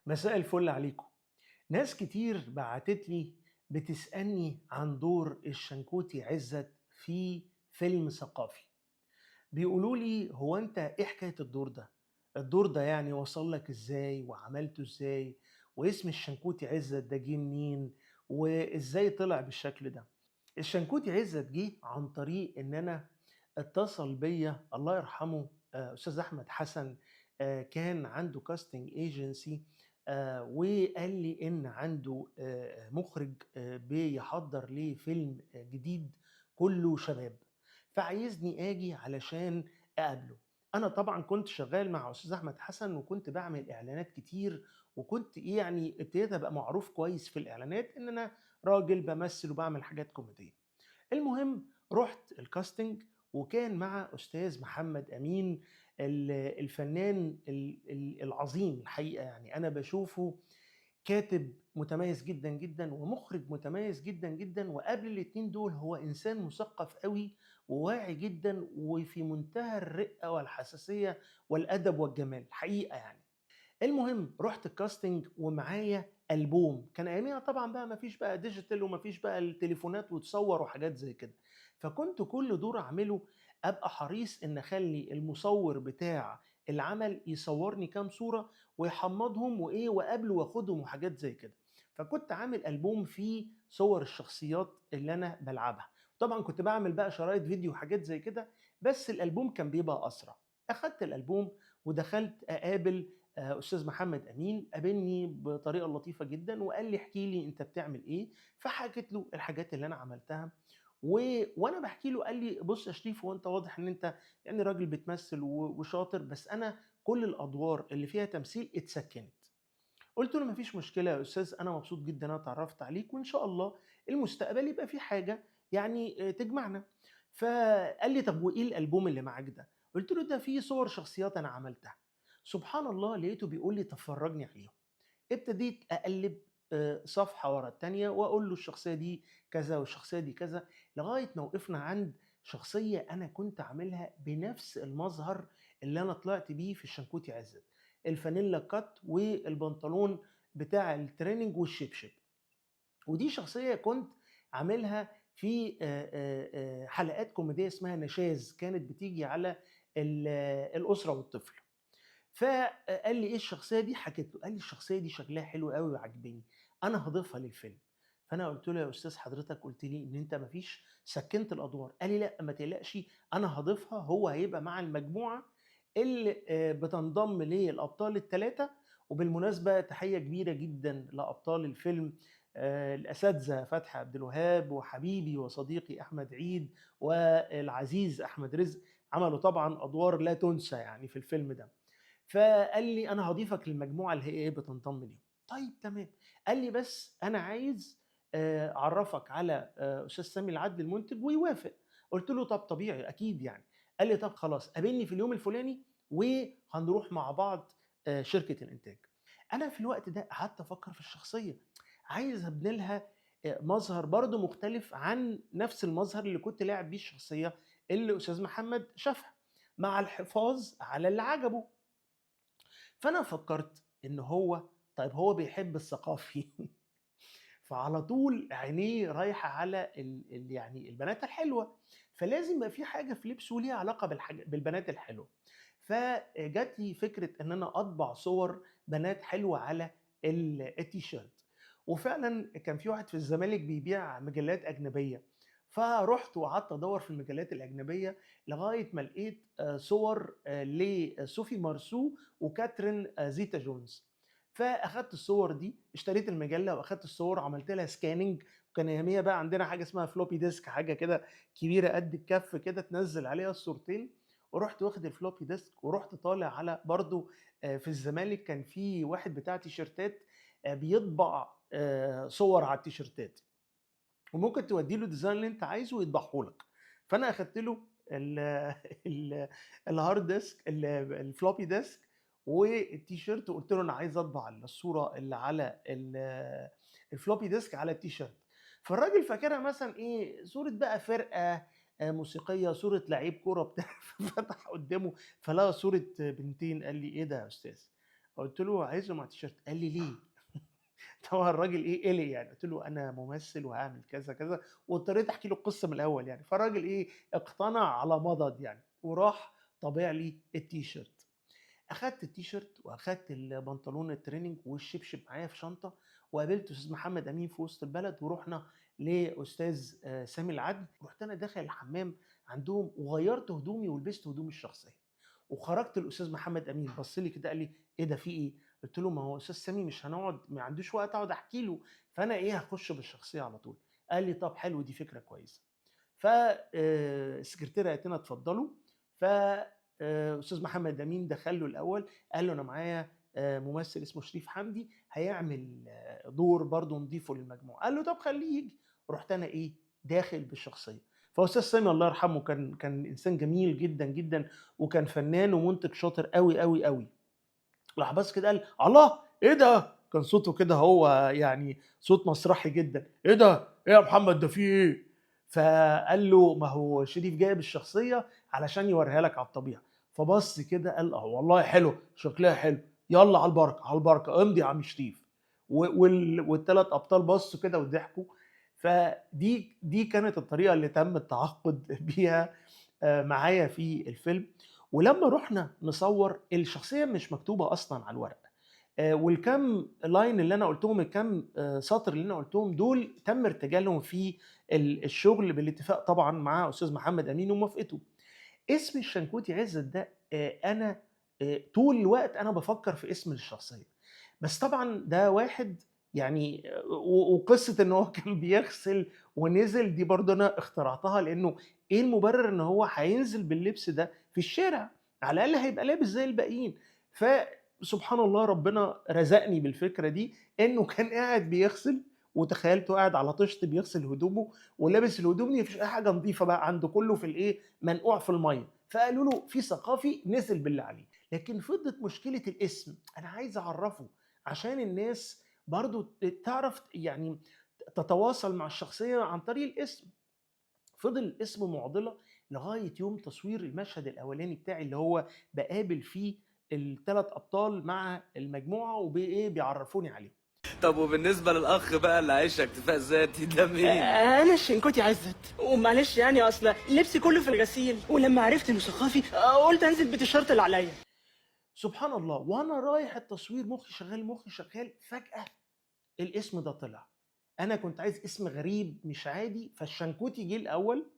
مساء الفل عليكم. ناس كتير بعتت لي بتسألني عن دور الشنكوتي عزت في فيلم ثقافي. بيقولوا لي هو انت ايه حكاية الدور ده؟ الدور ده يعني وصل لك ازاي وعملته ازاي؟ واسم الشنكوتي عزت ده جه منين؟ وازاي طلع بالشكل ده؟ الشنكوتي عزت جه عن طريق ان انا اتصل بيا الله يرحمه استاذ احمد حسن. كان عنده كاستنج ايجنسي، وقال لي ان عنده مخرج بيحضر ليه فيلم جديد كله شباب، فعايزني اجي علشان اقابله. انا طبعا كنت شغال مع استاذ احمد حسن وكنت بعمل اعلانات كتير، وكنت ايه يعني ابتديت ابقى معروف كويس في الاعلانات ان انا راجل بمثل وبعمل حاجات كوميديه. المهم رحت الكاستنج، وكان مع استاذ محمد امين الفنان العظيم الحقيقه، يعني انا بشوفه كاتب متميز جدا جدا ومخرج متميز جدا جدا، وقبل الاتنين دول هو انسان مثقف قوي وواعي جدا وفي منتهى الرقه والحساسيه والادب والجمال الحقيقه يعني. المهم رحت الكاستنج ومعايا ألبوم، كان اياميها طبعا بقى مفيش بقى ديجيتال ومفيش بقى التليفونات وتصور وحاجات زي كده. فكنت كل دور اعمله ابقى حريص ان اخلي المصور بتاع العمل يصورني كام صورة ويحمضهم وايه وقابله واخدهم وحاجات زي كده. فكنت عامل ألبوم فيه صور الشخصيات اللي انا بلعبها. طبعا كنت بعمل بقى شرايط فيديو وحاجات زي كده، بس الألبوم كان بيبقى اسرع. اخدت الألبوم ودخلت اقابل استاذ محمد امين. قابلني بطريقه لطيفه جدا وقال لي احكي لي انت بتعمل ايه. فحكيت له الحاجات اللي انا عملتها وانا بحكي له قال لي بص يا شريف، هو انت واضح ان انت يعني راجل بتمثل وشاطر، بس انا كل الادوار اللي فيها تمثيل اتسكنت. قلت له مفيش مشكله يا استاذ، انا مبسوط جدا انا اتعرفت عليك وان شاء الله المستقبل يبقى في حاجه يعني تجمعنا. فقال لي طب وايه الالبوم اللي معاك ده؟ قلت له ده فيه صور شخصيات انا عملتها. سبحان الله لقيته بيقول لي طب فرجني عليهم. ابتديت اقلب صفحه ورا التانيه واقول له الشخصيه دي كذا والشخصيه دي كذا، لغايه ما وقفنا عند شخصيه انا كنت عاملها بنفس المظهر اللي انا طلعت بيه في الشنكوتي عزت، الفانيلا كات والبنطلون بتاع التريننج والشبشب. ودي شخصيه كنت عاملها في حلقات كوميديه اسمها نشاز، كانت بتيجي على الاسره والطفل. فقال لي ايه الشخصيه دي؟ حكيت له، قال لي الشخصيه دي شكلها حلو قوي وعجباني، انا هضيفها للفيلم. فانا قلت له يا استاذ حضرتك قلت لي ان انت مفيش سكنت الادوار. قال لي لا ما تقلقش، انا هضيفها، هو هيبقى مع المجموعه اللي بتنضم للابطال الثلاثه. وبالمناسبه تحيه كبيره جدا لابطال الفيلم، الاساتذه فتحي عبد الوهاب وحبيبي وصديقي احمد عيد والعزيز احمد رزق، عملوا طبعا ادوار لا تنسى يعني في الفيلم ده. فقال لي انا هضيفك للمجموعه اللي هي ايه بتنضم ليهم. طيب تمام. قال لي بس انا عايز اعرفك على استاذ سامي العدل المنتج ويوافق. قلت له طب طبيعي اكيد يعني. قال لي طب خلاص قابلني في اليوم الفلاني وهنروح مع بعض شركه الانتاج. انا في الوقت ده قعدت افكر في الشخصيه، عايز ابني لها مظهر برضه مختلف عن نفس المظهر اللي كنت لاعب بيه الشخصيه اللي استاذ محمد شافها، مع الحفاظ على اللي عجبه. فانا فكرت ان هو طيب هو بيحب الثقافي فعلى طول عينيه رايحه على يعني البنات الحلوه، فلازم يبقى في حاجه في لبسه ليها علاقه بالبنات الحلوه. فجات لي فكره ان انا اطبع صور بنات حلوه على التيشيرت. وفعلا كان في واحد في الزمالك بيبيع مجلات اجنبيه، فرحت وقعدت ادور في المجلات الاجنبيه لغايه ما لقيت صور لصوفي مارسو وكاترين زيتا جونز. فاخدت الصور دي، اشتريت المجله واخدت الصور عملت لها سكاننج. وكان اياميها بقى عندنا حاجه اسمها فلوبي ديسك، حاجه كده كبيره قد الكف كده تنزل عليها الصورتين. ورحت واخد الفلوبي ديسك ورحت طالع على برضو في الزمالك كان في واحد بتاع تيشرتات بيطبع صور على التيشرتات، وممكن تودي له الديزاين اللي انت عايزه ويطبعه لك. فانا اخدت له ال ال الهارد ديسك الفلوبي ديسك والتيشيرت، وقلت له انا عايز اطبع الصوره اللي على الفلوبي ديسك على التيشيرت. فالراجل فاكرها مثلا ايه، صوره بقى فرقه موسيقيه، صوره لعيب كوره بتاع فتح قدامه فلقى صوره بنتين. قال لي ايه ده يا استاذ؟ قلت له عايزه مع تيشيرت. قال لي ليه؟ طبعا الراجل ايه قلق يعني. قلت له انا ممثل وهعمل كذا كذا، واضطريت احكي له القصه من الاول يعني. فالراجل ايه اقتنع على مضض يعني، وراح طابع لي التيشيرت. اخدت التيشيرت واخدت البنطلون التريننج والشبشب معايا في شنطه، وقابلت استاذ محمد امين في وسط البلد، ورحنا لاستاذ سامي العدل. رحت انا داخل الحمام عندهم وغيرت هدومي ولبست هدومي الشخصيه، وخرجت الاستاذ محمد امين بص لي كده قال لي ايه ده في ايه؟ قلت له ما هو استاذ سامي مش هنقعد، ما عندوش وقت اقعد احكي له، فانا ايه هخش بالشخصيه على طول. قال لي طب حلو دي فكره كويسه. فالسكرتيره قالت لنا اتفضلوا. ف استاذ محمد امين دخل له الاول، قال له انا معايا ممثل اسمه شريف حمدي هيعمل دور برضه نضيفه للمجموعه. قال له طب خليه يجي. رحت انا ايه داخل بالشخصيه. فاستاذ سامي الله يرحمه كان انسان جميل جدا جدا، وكان فنان ومنتج شاطر قوي قوي قوي. راح بس كده قال الله ايه ده، كان صوته كده هو يعني صوت مسرحي جدا، ايه ده ايه يا محمد ده في ايه؟ فقال له ما هو شريف جايب الشخصيه علشان يوريها لك على الطبيعه. فبص كده قال اه والله حلو شكلها حلو، يلا على البركه على البركه امضي يا عم شريف. والثلاث ابطال بصوا كده وضحكوا. فدي كانت الطريقه اللي تم التعاقد بيها معايا في الفيلم. ولما رحنا نصور الشخصيه مش مكتوبه اصلا على الورق، والكم لاين اللي انا قلتهم، الكم سطر اللي انا قلتهم دول تم ارتجالهم في الشغل بالاتفاق طبعا مع استاذ محمد امين وموافقته. اسم الشنكوتي عزت ده انا طول الوقت انا بفكر في اسم للشخصيه، بس طبعا ده واحد يعني وقصه ان هو كان بيغسل ونزل دي برضه انا اخترعتها، لانه ايه المبرر ان هو هينزل باللبس ده في الشارع؟ على الاقل هيبقى لابس زي الباقيين. فسبحان الله ربنا رزقني بالفكره دي، انه كان قاعد بيغسل، وتخيلته قاعد على طشت بيغسل هدومه ولابس الهدوم دي، مفيش اي حاجه نظيفه بقى عنده، كله في الايه منقوع في الميه. فقالوا له في ثقافي نزل بالله عليه. لكن فضلت مشكله الاسم، انا عايز اعرفه عشان الناس برضو تعرف يعني تتواصل مع الشخصيه عن طريق الاسم. فضل الاسم معضله لغايه يوم تصوير المشهد الاولاني بتاعي، اللي هو بقابل فيه الثلاث ابطال مع المجموعه وبايه بيعرفوني عليهم. طب وبالنسبة للأخ بقى اللي عايش اكتفاء ذاتي ده مين؟ انا الشنكوتي عزت، ومعلش يعني اصل لبسي كله في الغسيل، ولما عرفت انه ثقافي قلت انزل بالتيشيرت اللي عليا. سبحان الله وانا رايح التصوير مخي شغال مخي شغال، فجاه الاسم ده طلع. انا كنت عايز اسم غريب مش عادي، فالشنكوتي جه الاول،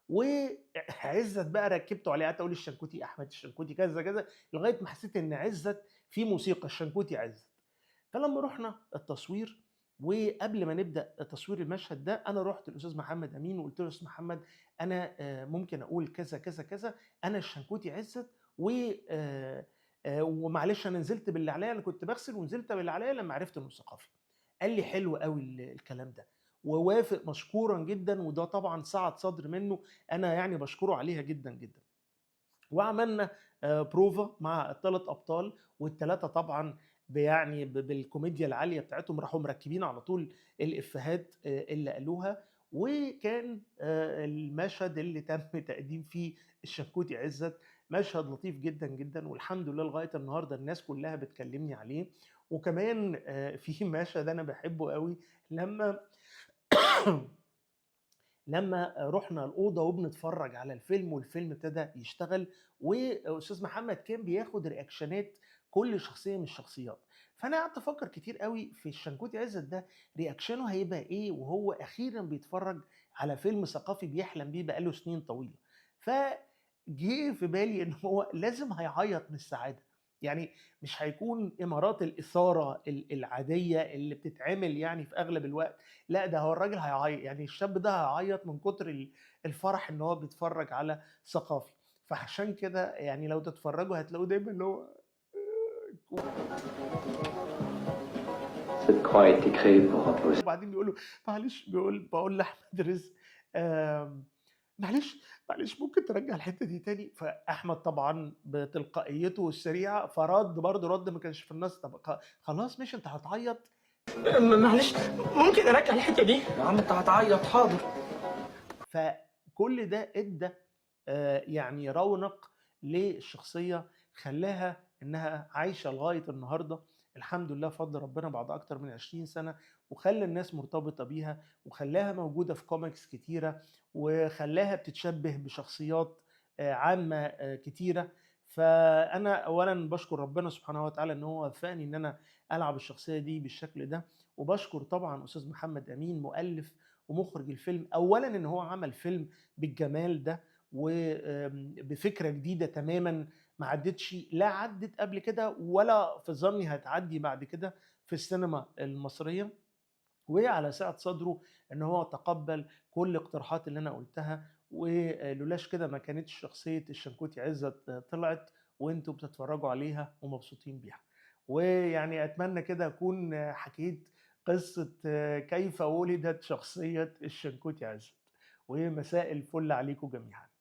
وعزت بقى ركبته عليه، قعدت اقول الشنكوتي احمد الشنكوتي كذا كذا، لغايه ما حسيت ان عزت في موسيقى الشنكوتي عزت. فلما رحنا التصوير وقبل ما نبدا تصوير المشهد ده، انا رحت للاستاذ محمد امين وقلت له استاذ محمد انا ممكن اقول كذا كذا كذا، انا الشنكوتي عزت ومعلش انا نزلت باللي عليا، انا كنت بغسل ونزلت باللي عليا لما عرفت انه ثقافي. قال لي حلو قوي الكلام ده، ووافق مشكورا جدا، وده طبعا سعة صدر منه، انا يعني بشكره عليها جدا جدا. وعملنا بروفا مع الثلاث ابطال، والثلاثه طبعا يعني بالكوميديا العاليه بتاعتهم راحوا مركبين على طول الافيهات اللي قالوها. وكان المشهد اللي تم تقديم فيه الشنكوتي عزت مشهد لطيف جدا جدا، والحمد لله لغايه النهارده الناس كلها بتكلمني عليه. وكمان في مشهد انا بحبه قوي، لما رحنا الأوضة وبنتفرج على الفيلم والفيلم ابتدى يشتغل، وأستاذ محمد كان بياخد رياكشنات كل شخصية من الشخصيات. فأنا قعدت أفكر كتير قوي في الشنكوتي عزت ده رياكشنه هيبقى إيه وهو أخيرا بيتفرج على فيلم ثقافي بيحلم بيه بقاله سنين طويلة. فجه في بالي إن هو لازم هيعيط من السعادة، يعني مش هيكون إمارات الإثارة العادية اللي بتتعمل يعني في أغلب الوقت، لا ده هو الراجل هيعيط، يعني الشاب ده هيعيط من كتر الفرح ان هو بيتفرج على ثقافي. فعشان كده يعني لو تتفرجوا هتلاقوه دايما اللي هو Cette croix a été créée pour reposer. وبعدين بيقول له معلش، بقول لاحمد رزق معلش ممكن ترجع الحته دي تاني. فاحمد طبعا بتلقائيته السريعه فرد برضه رد ما كانش في النص، طب خلاص ماشي انت هتعيط. معلش ممكن ارجع الحته دي؟ يا عم انت هتعيط حاضر. فكل ده ادى يعني رونق للشخصيه، خلاها انها عايشه لغايه النهارده الحمد لله بفضل ربنا بعد اكتر من 20 سنه، وخلى الناس مرتبطه بيها، وخلاها موجوده في كوميكس كتيره، وخلاها بتتشبه بشخصيات عامه كتيره. فانا اولا بشكر ربنا سبحانه وتعالى ان هو وفقني ان انا العب الشخصيه دي بالشكل ده، وبشكر طبعا استاذ محمد امين مؤلف ومخرج الفيلم، اولا ان هو عمل فيلم بالجمال ده وبفكره جديده تماما ما عدتش، لا عدت قبل كده ولا في ظني هتعدي بعد كده في السينما المصريه. وعلى سعة صدره ان هو تقبل كل الاقتراحات اللي انا قلتها، ولولاش كده ما كانتش شخصية الشنكوتي عزت طلعت وانتوا بتتفرجوا عليها ومبسوطين بيها. ويعني اتمنى كده اكون حكيت قصة كيف ولدت شخصية الشنكوتي عزت. ومساء الفل عليكم جميعا.